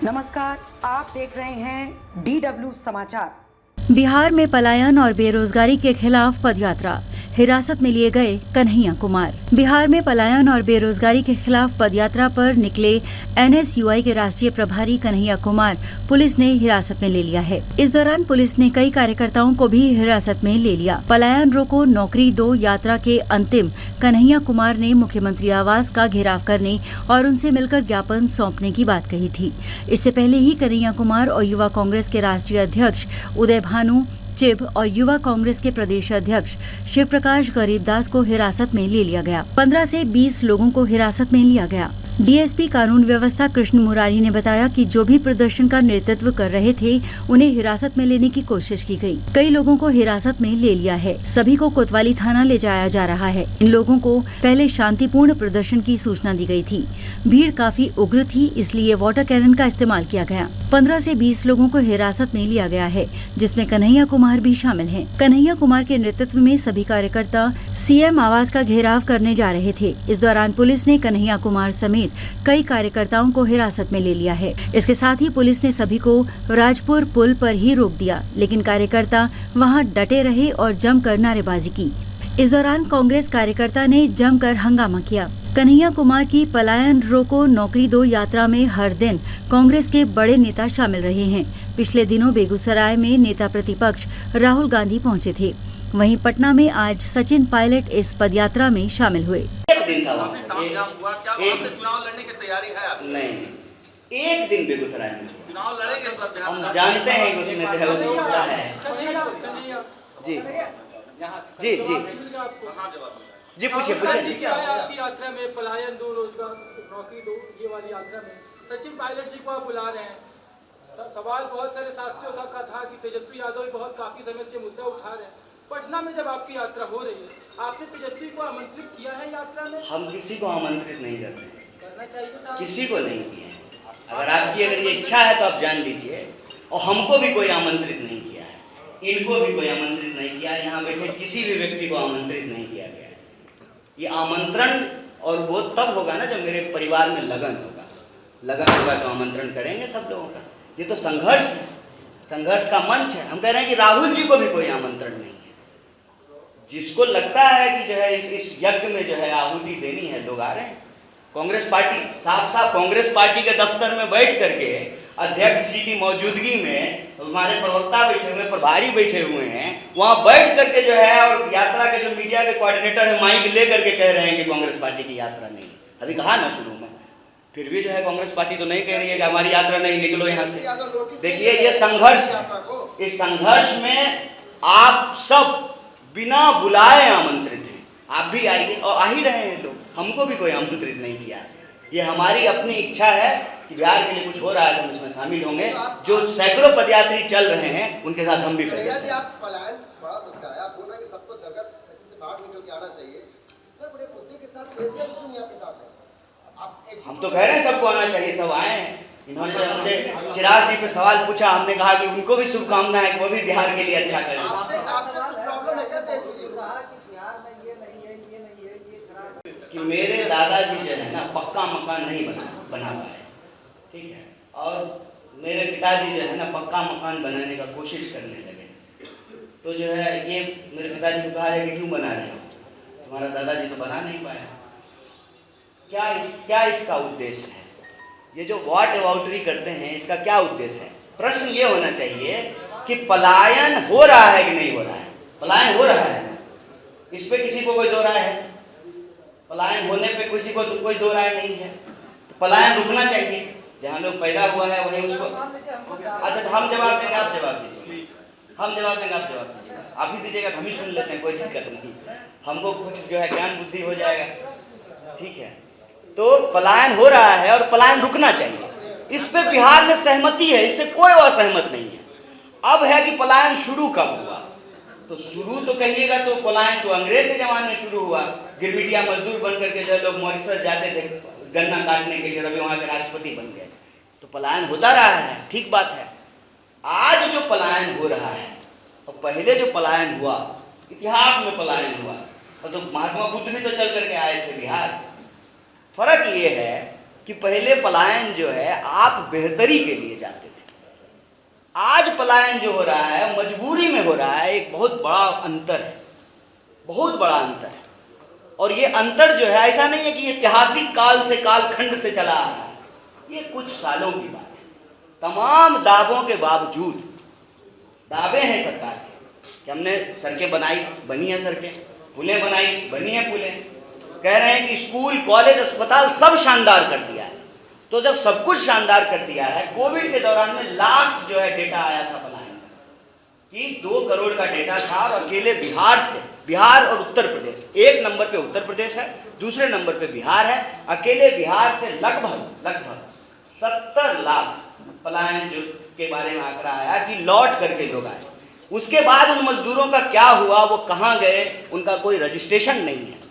नमस्कार, आप देख रहे हैं DW समाचार। बिहार में पलायन और बेरोजगारी के खिलाफ पदयात्रा, हिरासत में लिए गए कन्हैया कुमार। बिहार में पलायन और बेरोजगारी के खिलाफ पदयात्रा पर निकले NSUI के राष्ट्रीय प्रभारी कन्हैया कुमार पुलिस ने हिरासत में ले लिया है। इस दौरान पुलिस ने कई कार्यकर्ताओं को भी हिरासत में ले लिया। पलायन रोको नौकरी दो यात्रा के अंतिम कन्हैया कुमार ने मुख्यमंत्री आवास का घेराव करने और उनसे मिलकर ज्ञापन सौंपने की बात कही थी। इससे पहले ही कन्हैया कुमार और युवा कांग्रेस के राष्ट्रीय अध्यक्ष उदय भानु चिब और युवा कांग्रेस के प्रदेश अध्यक्ष शिव प्रकाश गरीबदास को हिरासत में ले लिया गया। 15 से 20 लोगों को हिरासत में लिया गया। DSP कानून व्यवस्था कृष्ण मुरारी ने बताया कि जो भी प्रदर्शन का नेतृत्व कर रहे थे उन्हें हिरासत में लेने की कोशिश की गई। कई लोगों को हिरासत में ले लिया है। सभी को कोतवाली थाना ले जाया जा रहा है। इन लोगों को पहले शांतिपूर्ण प्रदर्शन की सूचना दी गई थी। भीड़ काफी उग्र थी, इसलिए वाटर कैनन का इस्तेमाल किया गया। 15 से 20 लोगों को हिरासत में लिया गया है, जिसमें कन्हैया कुमार भी शामिल हैं। कन्हैया कुमार के नेतृत्व में सभी कार्यकर्ता CM आवास का घेराव करने जा रहे थे। इस दौरान पुलिस ने कन्हैया कुमार समेत कई कार्यकर्ताओं को हिरासत में ले लिया है। इसके साथ ही पुलिस ने सभी को राजपुर पुल पर ही रोक दिया, लेकिन कार्यकर्ता वहां डटे रहे और जमकर नारेबाजी की। इस दौरान कांग्रेस कार्यकर्ता ने जमकर हंगामा किया। कन्हैया कुमार की पलायन रोको नौकरी दो यात्रा में हर दिन कांग्रेस के बड़े नेता शामिल रहे हैं। पिछले दिनों बेगूसराय में नेता प्रतिपक्ष राहुल गांधी पहुंचे थे। वहीं पटना में आज सचिन पायलट इस पदयात्रा में शामिल हुए। एक दिन था वहाँ चुनाव लड़ने की तैयारी है आप? नहीं, एक दिन बेगूसराय में चुनाव लड़ेंगे। हम जानते हैं कि उसमें जो है उत्सुकता है। जी जी जी जी पूछिए पूछिए। आपकी यात्रा में पलायन दो रोजगार नौकरी दो ये वाली यात्रा में सचिन पायलट जी को आप बुला रहे हैं। सवाल बहुत सारे साथियों का था कि तेजस्वी यादव बहुत काफी समय से मुद्दा उठा रहे हैं। पटना में जब आपकी यात्रा हो रही है, आपने तेजस्वी को आमंत्रित किया है यात्रा में? हम किसी को आमंत्रित नहीं कर रहे हैं। करना चाहिए था। किसी को नहीं किए हैं। अगर ये इच्छा है तो आप जान लीजिए। और हमको भी कोई आमंत्रित नहीं किया है, इनको भी कोई आमंत्रित नहीं किया है। यहाँ बैठे किसी भी व्यक्ति को आमंत्रित नहीं किया गया है। ये आमंत्रण और वो तब होगा ना जब मेरे परिवार में लगन होगा। लगन होगा तो आमंत्रण करेंगे सब लोगों का। ये तो संघर्ष है, संघर्ष का मंच है। हम कह रहे हैं कि राहुल जी को भी कोई आमंत्रण नहीं है। जिसको लगता है कि जो है इस यज्ञ में जो है आहुति देनी है, लोग आ रहे हैं। कांग्रेस पार्टी साफ कांग्रेस पार्टी के दफ्तर में बैठ करके अध्यक्ष जी की मौजूदगी में हमारे प्रवक्ता बैठे हुए, प्रभारी बैठे हुए हैं, वहाँ बैठ करके जो है और यात्रा के जो मीडिया के कोऑर्डिनेटर है माइक ले करके कह रहे हैं कि कांग्रेस पार्टी की यात्रा नहीं। अभी कहा ना शुरू में, फिर भी जो है कांग्रेस पार्टी तो नहीं कह रही है कि हमारी यात्रा नहीं, निकलो यहाँ से। देखिए ये संघर्ष, इस संघर्ष में आप सब बिना बुलाए आमंत्रित हैं। आप भी आइए और आ ही रहे हैं लोग। हमको भी कोई आमंत्रित नहीं किया। ये हमारी अपनी इच्छा है कि बिहार के लिए कुछ हो रहा है तो हम इसमें शामिल होंगे। जो सैकड़ों पदयात्री चल रहे हैं उनके साथ हम भी आप पलायन बड़ा मुद्दा है, आप बोल रहे हैं कि सबको दरगाह से बाहर निकल के आना चाहिए। बड़े मुद्दे के साथ केसरिया क्यों आपके साथ है? हम तो कह रहे हैं सबको आना चाहिए, सब आए। इन्होंने मुझे चिराग जी पे सवाल पूछा, हमने कहा कि उनको भी शुभकामना है कि वो भी बिहार के लिए अच्छा करें। कि मेरे दादाजी जो है ना पक्का मकान नहीं बना पाए, ठीक है, और मेरे पिताजी जो है ना पक्का मकान बनाने का कोशिश करने लगे। तो जो है ये मेरे पिताजी को कहा है कि क्यों बना रहे हो, तुम्हारा दादाजी तो बना नहीं पाया। क्या इसका उद्देश्य है? ये जो व्हाट अबाउटरी करते हैं इसका क्या उद्देश्य है? प्रश्न ये होना चाहिए कि पलायन हो रहा है कि नहीं हो रहा है। पलायन हो रहा है, इस पे किसी को कोई दो राय है? पलायन होने पे किसी को तो कोई दो राय नहीं है। तो पलायन रुकना चाहिए। जहाँ लोग पैदा हुआ है वहीं उसको। अच्छा तो हम जवाब देंगे, आप जवाब दीजिए। हम जवाब देंगे, आप जवाब दीजिएगा। आप ही दीजिएगा तो हम ही सुन लेते हैं, कोई दिक्कत नहीं। हमको कुछ जो है ज्ञान बुद्धि हो जाएगा, ठीक है। तो पलायन हो रहा है और पलायन रुकना चाहिए, इस पे बिहार में सहमति है, इससे कोई असहमत नहीं है। अब है कि पलायन शुरू कब हुआ? तो शुरू तो कहिएगा तो पलायन तो अंग्रेज के जमाने में शुरू हुआ। गिरमिटिया मजदूर बन करके जो लोग मॉरिशस जाते थे गन्ना काटने के लिए, अभी वहाँ के राष्ट्रपति बन गए। तो पलायन होता रहा है, ठीक बात है। आज जो पलायन हो रहा है और पहले जो पलायन हुआ, इतिहास में पलायन हुआ, और तो महात्मा बुद्ध भी तो चल करके आए थे बिहार। फर्क ये है कि पहले पलायन जो है आप बेहतरी के लिए जाते थे, आज पलायन जो हो रहा है मजबूरी में हो रहा है। एक बहुत बड़ा अंतर है, बहुत बड़ा अंतर है। और ये अंतर जो है ऐसा नहीं है कि ऐतिहासिक काल से कालखंड से चला आ रहा है, ये कुछ सालों की बात है। तमाम दावों के बावजूद, दावे हैं सरकार के कि हमने सड़कें बनाई, बनी हैं सड़कें, पुलें बनाई, बनी हैं पुलें, कह रहे हैं कि स्कूल कॉलेज अस्पताल सब शानदार कर दिया है। तो जब सब कुछ शानदार कर दिया है, कोविड के दौरान में लास्ट जो है डेटा आया था पलायन कि 2 करोड़ का डेटा था, और अकेले बिहार से, बिहार और उत्तर प्रदेश, एक नंबर पे उत्तर प्रदेश है, दूसरे नंबर पे बिहार है। अकेले बिहार से लगभग 70 लाख पलायन जो के बारे में आंकड़ा आया कि लौट करके लोग आए। उसके बाद उन मजदूरों का क्या हुआ, वो कहाँ गए, उनका कोई रजिस्ट्रेशन नहीं है।